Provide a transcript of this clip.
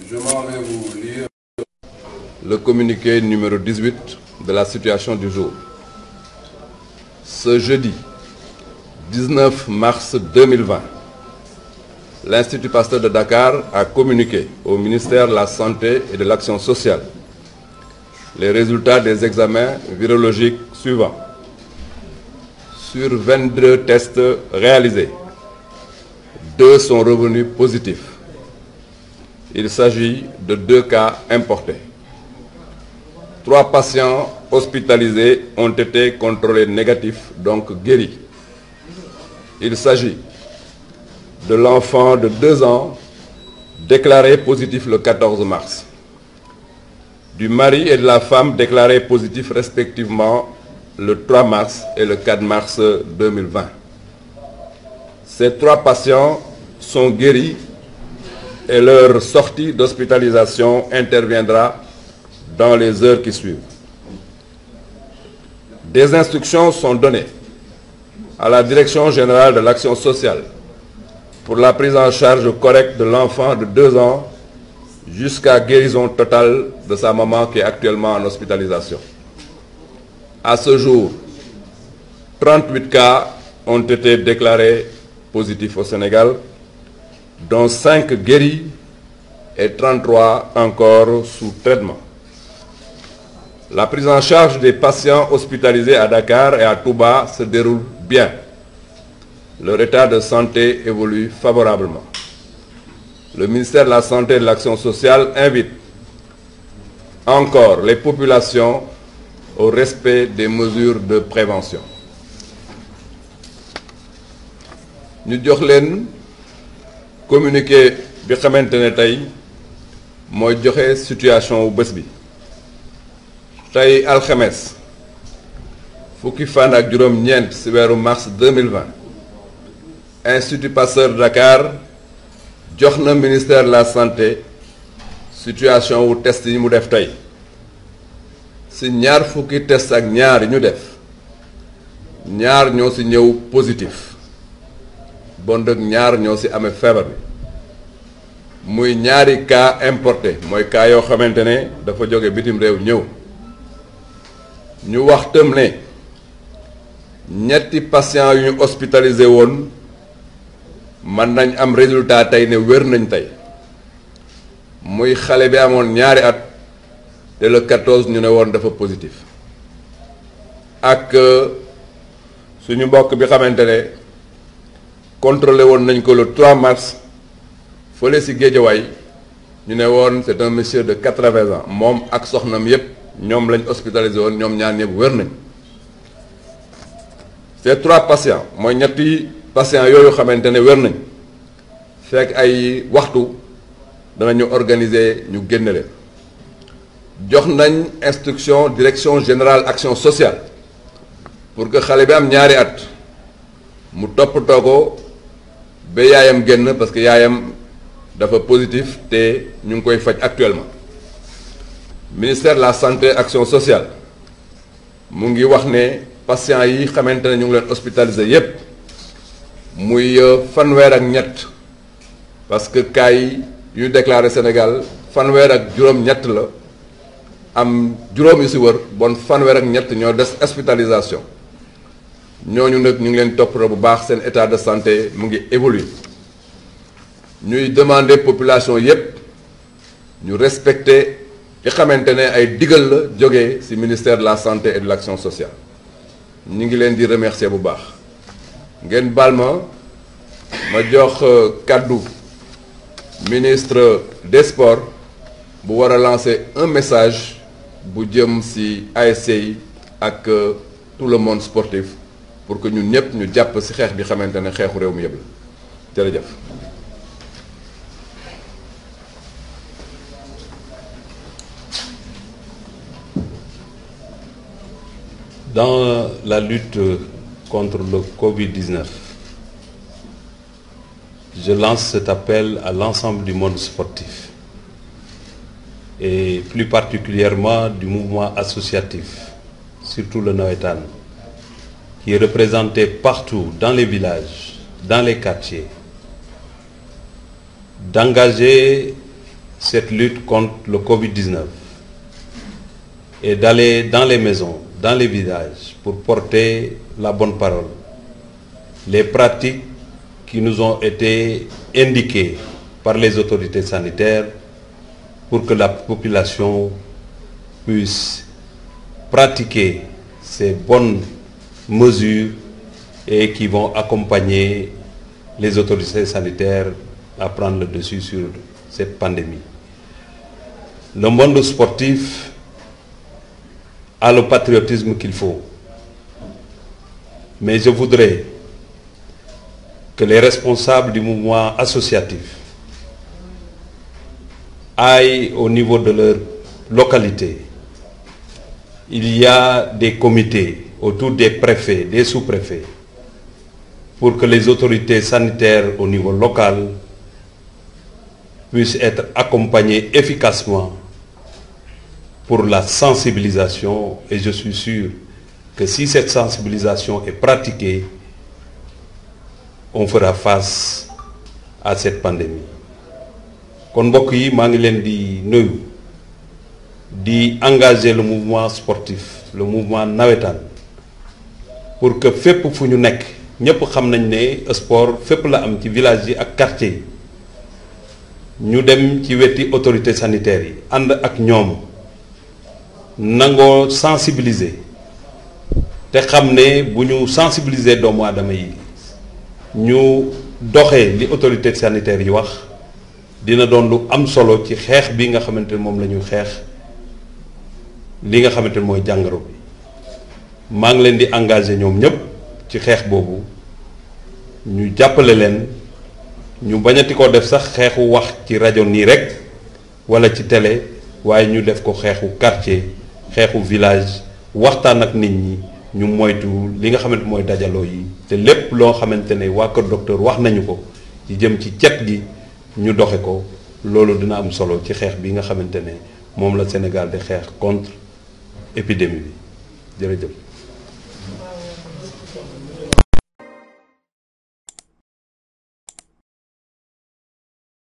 Je m'en vais vous lire le communiqué numéro 18 de la situation du jour. Ce jeudi 19 mars 2020, l'Institut Pasteur de Dakar a communiqué au ministère de la Santé et de l'Action sociale les résultats des examens virologiques suivants. Sur 22 tests réalisés, 2 sont revenus positifs. Il s'agit de 2 cas importés. 3 patients hospitalisés ont été contrôlés négatifs, donc guéris. Il s'agit de l'enfant de 2 ans déclaré positif le 14 mars, du mari et de la femme déclarés positifs respectivement le 3 mars et le 4 mars 2020. Ces 3 patients sont guéris et leur sortie d'hospitalisation interviendra dans les heures qui suivent. Des instructions sont données à la Direction générale de l'action sociale pour la prise en charge correcte de l'enfant de 2 ans jusqu'à guérison totale de sa maman qui est actuellement en hospitalisation. À ce jour, 38 cas ont été déclarés positifs au Sénégal, dont 5 guéris et 33 encore sous traitement. La prise en charge des patients hospitalisés à Dakar et à Touba se déroule bien. Leur état de santé évolue favorablement. Le ministère de la Santé et de l'Action sociale invite encore les populations au respect des mesures de prévention. Ñu jox leen communiqué bi xamante ne tey mooy joxe situation wu bés bi. Tey alxames fukki fan ak juróom-ñeent ci weeru mars 2020 Institut Pasteur de Dakar jox na ministère de la santé situation wu test yi mu def tey ci ñaar fukki test ak ñaar yi ñu def ñaar ñoo ci ñëw positif bon dëgg ñaar ñoo ci amee feebar bi muy ñaari cas importé mooy cas yoo xamante ne dafa jóge bitim réew ñëw ñu wax tam ne ñetti patients yu ñu hospitalisé woon man nañ am résultat tey ne wér nañ tey muy xale bi amoon ñaari at te le 14 ñu ne woon dafa positif ak suñu mbokk bi xamante ne contrôlé woon nañ ko le 3 mars fële ci Géejawaay ñu ne woon c'est un monsieur de 80 ans moom ak soxnam yépp ñoom lañ hospitalisé woon ñoom ñaar ñëpp wér nañ. Ces 3 patients mooy ñetti patients yooyu xamante ne wér nañ fekk ay waxtu danañu organiser ñu génne leen jox nañ instruction direction générale action sociale pour que xale bi am ñaari at mu toppatoo ko ba yaayam génn parce que yaayam dafa positif te ñu ngi koy faj actuellement. Ministère de la santé action sociale mu ngi wax ne patients yi xamante ne ñu ngi leen hospitalisé yépp muy fanweer ak ñett parce que cas yi yu ñu déclaré Sénégal fanweer ak juróom-ñett la am juróom yu ci wër bon fanweer ak ñett ñoo des hospitalisation ñooñu nag ñu ngi leen toppatoo bu baax seen état de santé mu ngi évoluer ñuy demander population yépp ñu respecter li xamante ne ay digal la jógee ci ministère de la santé et de l'action sociale ñu ngi leen di remercier bu baax ngeen baal ma jox kàddu ministre des sports bu war a lancer un message bu jëm ci ASC yi ak tout le monde sportif pour que ñun ñëpp ñu jàpp ci xeex bi xamante ne xeexu réew mi yëpp la jërëjëf. Dans la lutte contre le Covid-19, je lance cet appel à l'ensemble du monde sportif et plus particulièrement du mouvement associatif, surtout le Nawetan, qui est représenté partout dans les villages, dans les quartiers, d'engager cette lutte contre le Covid-19 et d'aller dans les maisons, dans les villages, pour porter la bonne parole. Les pratiques qui nous ont été indiquées par les autorités sanitaires pour que la population puisse pratiquer ces bonnes mesures et qui vont accompagner les autorités sanitaires à prendre le dessus sur cette pandémie. Le monde sportif a le patriotisme qu'il faut, mais je voudrais que les responsables du mouvement associatif aillent au niveau de leur localité. Il y a des comités autour des préfets, des sous-préfets, pour que les autorités sanitaires au niveau local puissent être accompagnées efficacement pour la sensibilisation, et je suis sûr que si cette sensibilisation est pratiquée, on fera face à cette pandémie. kon mbokk yi maa ngi leen di nuyu di engager le mouvement sportif, le mouvement nawetaan, pour que fépp fu ñu nekk ñëpp xam nañ ne sport fépp la am ci village yi ak quartier yi ñu dem ci weti autorités sanitaires yi ànd ak ñoom nangoo sensibiliser te xam ne bu ñu sensibiliser doomu aadama yi ñu doxee li autorités sanitaires yi wax dina doon lu am solo ci xeex bi nga xamante ne moom la ñuy xeex li nga xamante ne mooy jàngoro bi. maa ngi leen di engagé ñoom ñëpp ci xeex boobu ñu jàppale leen ñu bañati ko def sax xeexu wax ci rajo nii rek wala ci télé waaye ñu def ko xeexu quartier xeexu village waxtaan ak nit ñi ñu moytu li nga xamante mooy dajaloo yi te lépp loo xamante ne waa Kër Docteur wax nañu ko ci jëm ci cet gi ñu doxe ko loolu dina am solo ci xeex bi nga xamante ne moom la Sénégal di xeex contre épidémie bi jërëjëf.